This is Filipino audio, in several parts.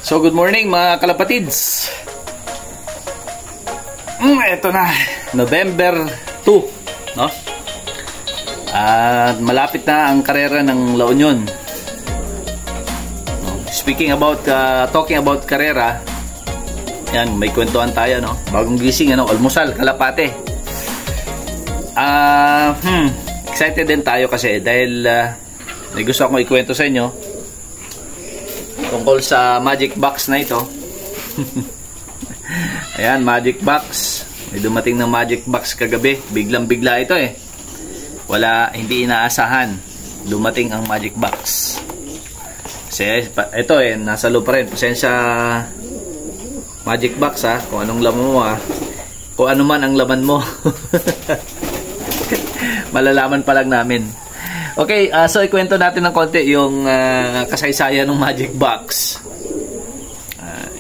So good morning mga kalapatids. Ito na, November 2, no? At malapit na ang karera ng La Union. Speaking about talking about karera, yan, may kwentuhan tayo, no? Bagong gising, ano, almusal, kalapate. Excited din tayo kasi dahil may gusto akong ikwento sa inyo tungkol sa magic box na ito. Ayan, magic box. May dumating ng magic box kagabi. Biglang-bigla ito eh. Hindi inaasahan. Dumating ang magic box. Kasi ito eh, nasa loob pa rin. Pasensya magic box ha. Kung anong laman mo ha. Kung ano man ang laman mo. Malalaman pa lang namin. Okay, so ikwento natin ng konti yung kasaysayan ng magic box.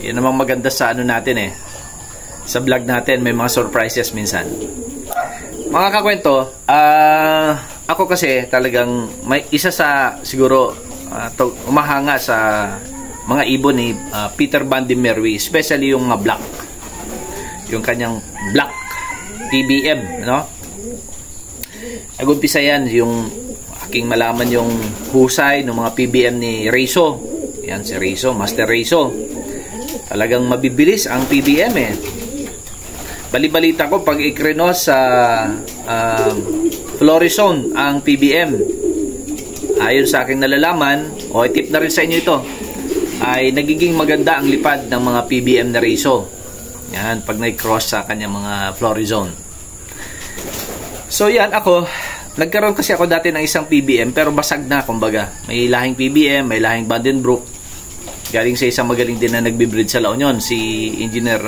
Yan namang maganda sa ano natin eh. Sa vlog natin may mga surprises minsan. Mga kakwento, ako kasi talagang may isa sa siguro umahanga sa mga ibon ni Peter Van de Merwe, especially yung mga black. Yung kanyang black PBM, no? Nag-umpisa yan yung aking malaman yung husay ng mga PBM ni Reiso. Yan si Reiso, Master Reiso. Talagang mabibilis ang PBM eh. Bali-balita ko pag ikrenos sa Florizone ang PBM. Ayon sa aking nalalaman, o tip na rin sa inyo ito, ay nagiging maganda ang lipad ng mga PBM na Reiso. Yan, pag nag-cross sa kanyang mga Florizone. So yan, nagkaroon kasi ako dati ng isang PBM pero basag na, kumbaga. May lahing PBM, may lahing Vandenbroek. Galing sa isang magaling din na nagbe-breed sa La Union, si Engineer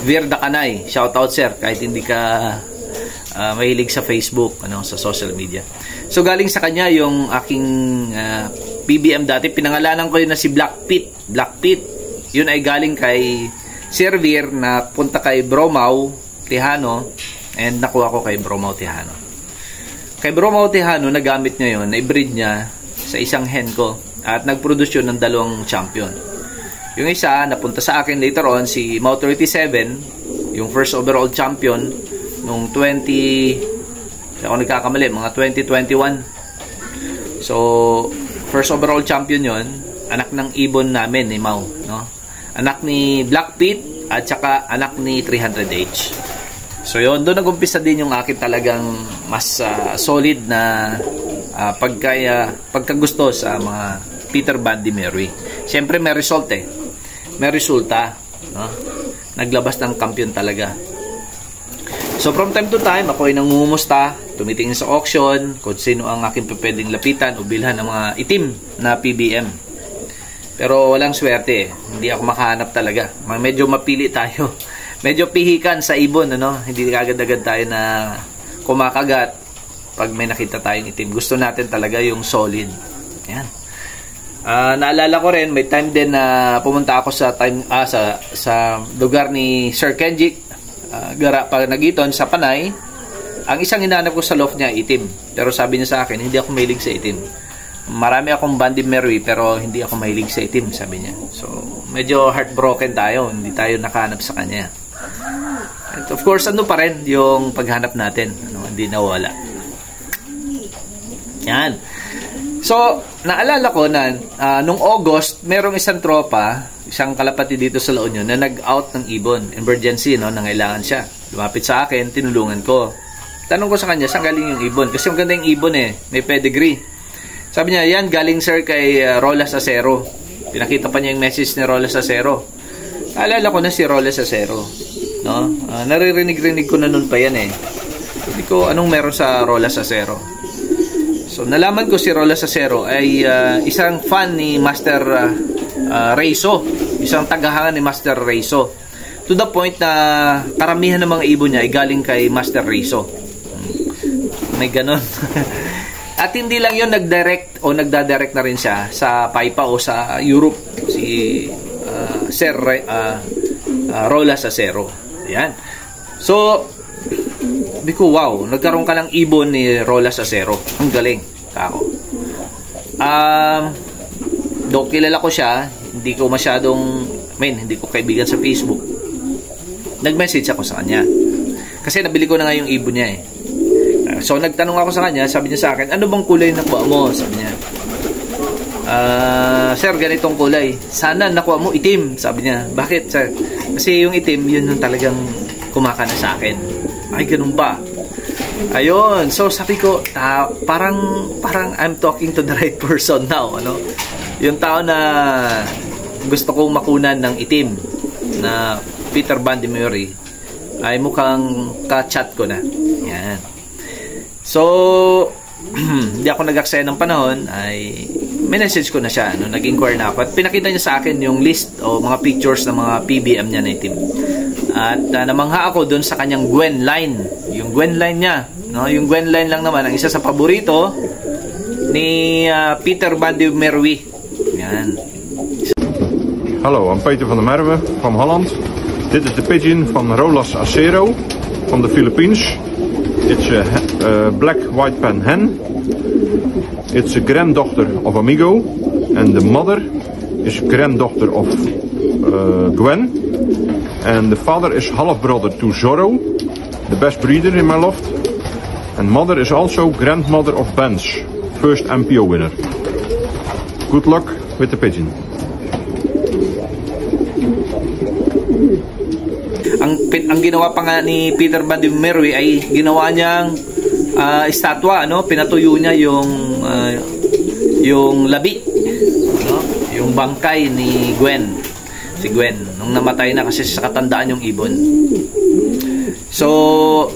Vir Dacanay. Shout out sir, kahit hindi ka mahilig sa Facebook, sa social media. So galing sa kanya yung aking PBM dati. Pinangalanan ko yun na si Black Pit. Black Pit, yun ay galing kay Sir Vir na punta kay Bromau Tejano and nakuha ko kay Bromau Tejano. Kay Bromau Tejano, nagamit niya yun, na-breed niya sa isang hen ko at nag-produce yun ng 2 champion. Yung isa, napunta sa akin later on, si Mau 37, yung first overall champion nung ako nagkakamali, mga 2021. So, first overall champion yun, anak ng ibon namin ni Mau, no? Anak ni Black Pit at saka anak ni 300H. So yun, doon nag-umpisa din yung akin talagang mas solid na pagkagusto sa mga Peter Van de Merwe. Siyempre may result eh. May resulta, no? Naglabas ng kampiyon talaga. So from time to time, ako ay nangungumusta, tumitingin sa auction, kung sino ang aking pwedeng lapitan o bilhan ng mga itim na PBM. Pero walang swerte eh. Hindi ako makahanap talaga. Medyo mapili tayo. Medyo pihikan sa ibon, ano? Hindi agad-agad tayo na kumakagat pag may nakita tayong itim. Gusto natin talaga yung solid. Yan. Naalala ko rin, may time din na pumunta ako sa lugar ni Sir Kenji Nagiton sa Panay. Ang isang hinanap ko sa loft niya, itim. Pero sabi niya sa akin, hindi ako mahilig sa itim. Marami akong Van de Merwe pero hindi ako mahilig sa itim, sabi niya. So, medyo heartbroken tayo. Hindi tayo nakahanap sa kanya. And of course, pa rin yung paghanap natin, hindi nawala. Yan. So, naalala ko na nung August, merong isang tropa, isang kalapati dito sa La Union na nag-out ng ibon. Emergency, nangailangan siya. Lumapit sa akin, tinulungan ko. Tanong ko sa kanya, saan galing yung ibon? Kasi maganda yung ibon eh, may pedigree. Sabi niya, yan, galing sir kay Rolas Acero. Pinakita pa niya yung message ni Rolas Acero. Naalala ko na si Rolas Acero. No? Naririnig-rinig ko na nun pa yan eh. Sabi ko, anong meron sa Rolas Acero? So, nalaman ko si Rolas Acero ay isang fan ni Master Reiso. Isang tagahangan ni Master Reiso. To the point na karamihan ng mga ibon niya ay galing kay Master Reiso. May ganon. At hindi lang yun, nagdirect o nagdadirect na rin siya sa Paipa o sa Europe. Si Sir Rolas Acero. Yan. So, sabi ko, wow, nagkaroon ka ng ibon ni Rolas Acero. Ang galing. Kako. Though kilala ko siya, hindi ko masyadong, hindi ko kaibigan sa Facebook. Nag-message ako sa kanya. Kasi nabili ko na nga yung ibon niya eh. So nagtanong ako sa kanya, sabi niya sa akin, ano bang kulay nakuha mo? Sabi niya, sir, ganitong kulay. Sana nakuha mo itim, sabi niya. Bakit, sir? Kasi yung itim, yun yung talagang kumakana sa akin. Ay, ganun ba? Ayun, so sabi ko, parang I'm talking to the right person now, ano? Yung tao na gusto kong makunan ng itim na Peter Van de Meury ay mukhang ka-chat ko na. Yan. So, hindi ako nag-aksaya ng panahon, ay message ko na siya, no? Nag-inquire na ako. At pinakita niya sa akin yung list o mga pictures ng mga PBM niya na itim. At namangha ako dun sa kanyang Gwen line. Yung Gwen line niya, no? Yung Gwen line lang naman ang isa sa paborito ni Peter Van de Meury. Yan. Hallo, I'm Peter van der Merwe from Holland. Dit is de pigeon van Rolas Acero van de Philippines. It's a black white pan hen. It's a granddaughter of Amigo, and the mother is granddaughter of Gwen, and the father is half brother to Zorro, the best breeder in my loft, and mother is also grandmother of Benz, first MPO winner. Good luck with the pigeon. Ang ginawa pa nga ni Peter Van de Meury ay ginawa niyang estatwa, ano? Pinatuyo niya yung labi, no? Yung bangkay ni Gwen. Si Gwen nung namatay na kasi sa katandaan yung ibon. So,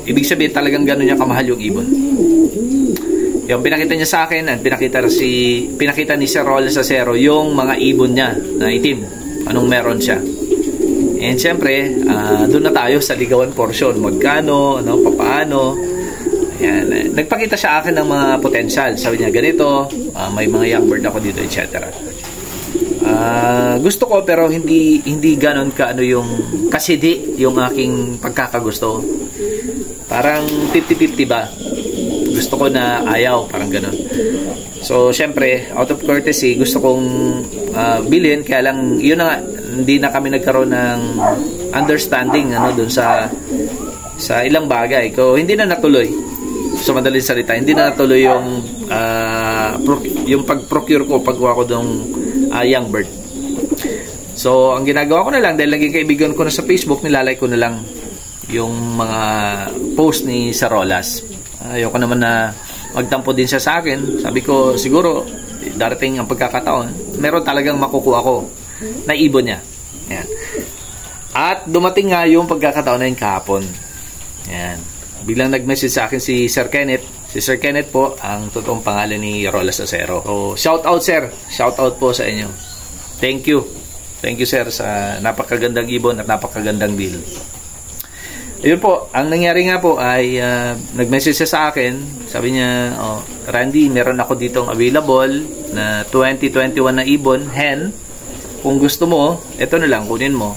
ibig sabihin talagang gano'n niya kamahal yung ibon. Yung pinakita niya sa akin, at pinakita ni Sir Rolas Acero yung mga ibon niya na itim. Anong meron siya. And siyempre, doon na tayo sa ligawan portion. Magkano, ano, papaano. Ayan. Nagpakita siya akin ng mga potential. Sabi niya, ganito, may mga young bird ako dito, etc. Gusto ko pero hindi ganon ka ano yung kasidi yung aking pagkakagusto. Parang 50-50 ba? Gusto ko na ayaw, parang ganon. So, siyempre, out of courtesy, gusto kong bilhin, kaya lang, yun na nga, hindi na kami nagkaroon ng understanding ano doon sa ilang bagay. Ko hindi na natuloy. Sa madaling salita, hindi na natuloy yung pag-procure ko pagkuha ko ng young bird. So, ang ginagawa ko na lang, dahil naging kaibigan ko na sa Facebook, nilalike ko na lang yung mga post ni Sir Rolas. Ayoko naman na magtampo din siya sa akin. Sabi ko, siguro, darating ang pagkakataon, meron talagang makukuha ko na ibon niya. Ayan. At dumating nga yung pagkakataon na yun kahapon. Ayan. Biglang nag-message sa akin si Sir Kenneth. Si Sir Kenneth po, ang totoong pangalan ni Rolas Acero. So, shout out sir. Shout out po sa inyo. Thank you. Thank you sir sa napakagandang ibon at napakagandang deal. Ayun po, ang nangyari nga po ay nag-message siya sa akin. Sabi niya, Randy, meron ako ditong available na 2021 na ibon, hen. Kung gusto mo, ito na lang, kunin mo.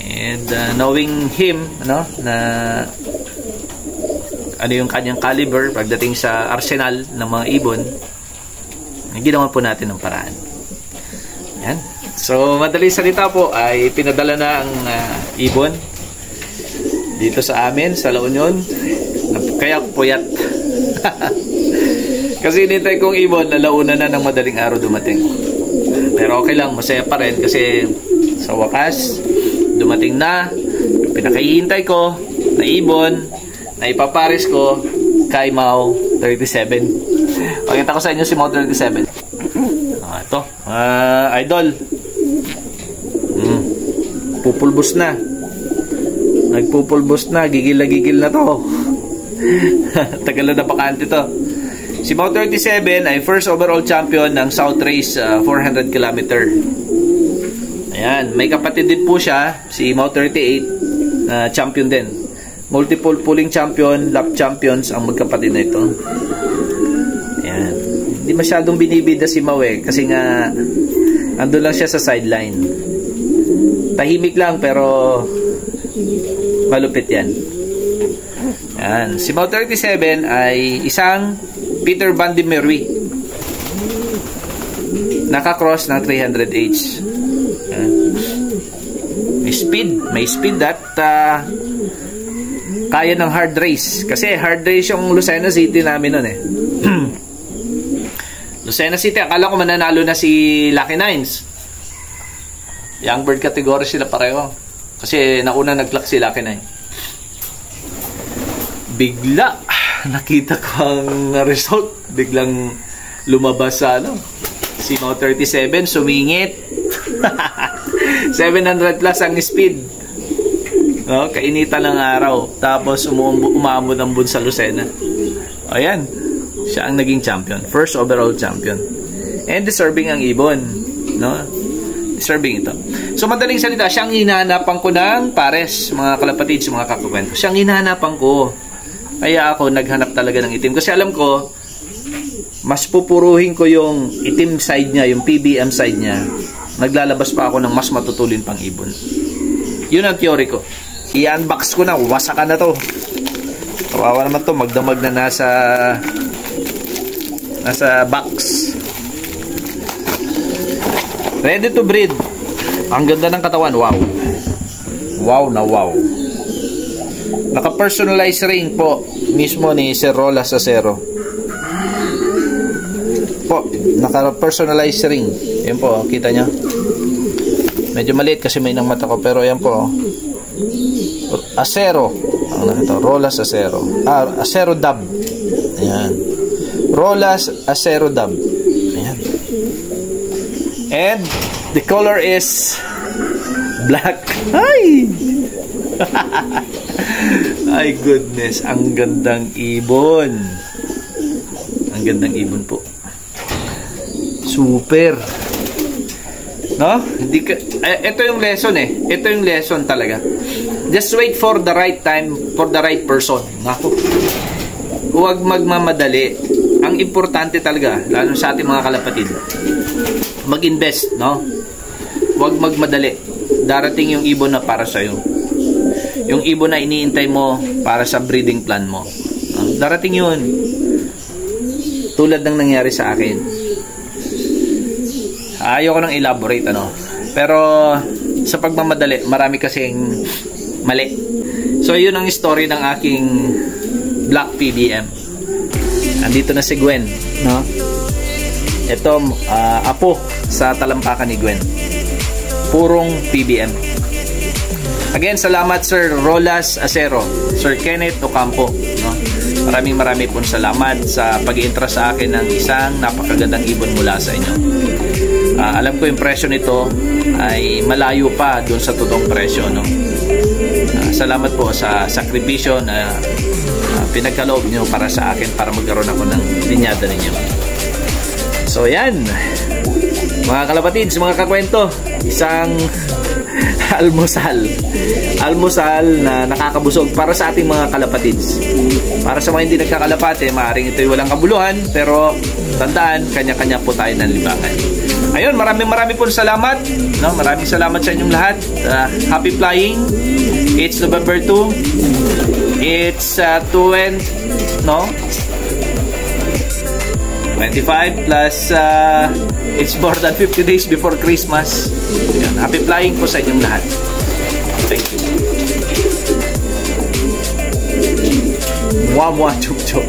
And knowing him, ano, na ano yung kanyang caliber pagdating sa arsenal ng mga ibon, ginawa po natin ng paraan. Yan. So, madaling salita po ay pinadala na ang ibon dito sa amin, sa La Union. Kaya puyat. Kasi hinintay kong ibon na launa na ng madaling araw dumating. Pero okay lang, masaya pa rin kasi sa wakas, dumating na, pinakahihintay ko na ibon, na ipaparis ko kay Mau 37. Pakita ko sa inyo si Mau 37. Ito, idol. Pupulbos na. Nagpupulbos na, gigil na to. Tagal na bakante to. Si Mau 37 ay first overall champion ng South Race 400 km. Ayan, may kapatid din po siya, si Mau 38, champion din. Multiple pulling champion, lap champions ang magkapatid na ito. Ayan. Hindi masyadong binibida si Mau kasi nga ando lang siya sa sideline. Tahimik lang pero malupit yan. Ayan. Si Mau 37 ay isang Peter Van de Meury Naka-cross ng 300H. Yan. May speed at kaya ng hard race. Kasi hard race yung Lucena City namin nun eh. Lucena City, akala ko mananalo na si Lucky Nines. Young bird category sila pareho. Kasi nauna nag-clock si Lucky Nine. Bigla, nakita ko ang result. Biglang lumabas sa si No 37, sumingit. 700 plus ang speed. No, kainitan ng araw. Tapos umambon sa Lucena. Ayan, siya ang naging champion. First overall champion. And deserving ang ibon. No? Deserving ito. So, madaling salita, siyang hinahanapan ko ng pares, mga kalapatids, mga kakukwento. Siyang hinahanapan ko. Kaya ako naghanap talaga ng itim. Kasi alam ko, mas pupuruhin ko yung itim side niya, yung PBM side niya. Naglalabas pa ako ng mas matutulin pang ibon. Yun ang theory ko. I-unbox ko na, wasakan na to. Kawawa naman to, magdamag na nasa box. Ready to breed. Ang ganda ng katawan, wow. Wow na wow. Naka-personalized ring po mismo ni Sir Rolas Acero. Po, naka-personalized ring. Yan po, kita nyo. Medyo maliit kasi may nang mata ko, pero yan po. Acero. Ang nakita, Rolas Acero. Acero Dub. Ayan. Rolas Acero Dub. Ayan. And the color is black. Ay! Ay goodness, ang gandang ibon. Ang gandang ibon po. Super. No? Hindi ka, ito yung lesson eh. Ito yung lesson talaga. Just wait for the right time, for the right person. Nako. Huwag magmamadali. Ang importante talaga, lalo sa ating mga kalapatid, mag-invest, no? Huwag magmadali. Darating yung ibon na para sa'yo. Yung ibon na iniintay mo para sa breeding plan mo. Darating yun. Tulad ng nangyari sa akin. Ayoko nang elaborate, pero sa pagmamadali, marami kasing mali. So, yun ang story ng aking Black PBM. Andito na si Gwen, no? Ito, apo sa talampakan ni Gwen. Purong PBM. Again, salamat Sir Rolas Acero, Sir Kenneth Ocampo, no? Maraming pong salamat sa pag-i-entra sa akin ng isang napakagandang ibon mula sa inyo. Alam ko yung presyo nito ay malayo pa doon sa totoong presyo, no? Salamat po sa sakripisyo na pinagkaloob nyo para sa akin para magkaroon ako ng linyada ninyo. So yan, mga kalapatids, mga kakwento, isang almusal na nakakabusog para sa ating mga kalapatids. Para sa mga hindi nagkakalapate, maaaring ito'y walang kabuluhan, pero tandaan, kanya-kanya po tayo ng libangan. Ayun, maraming po salamat, no? Maraming salamat sa inyong lahat. Happy flying. It's November 2. It's 25 plus it's more than 50 days before Christmas. Ayan, happy flying po sa inyong lahat. Thank you. Mwah mwah chup chup.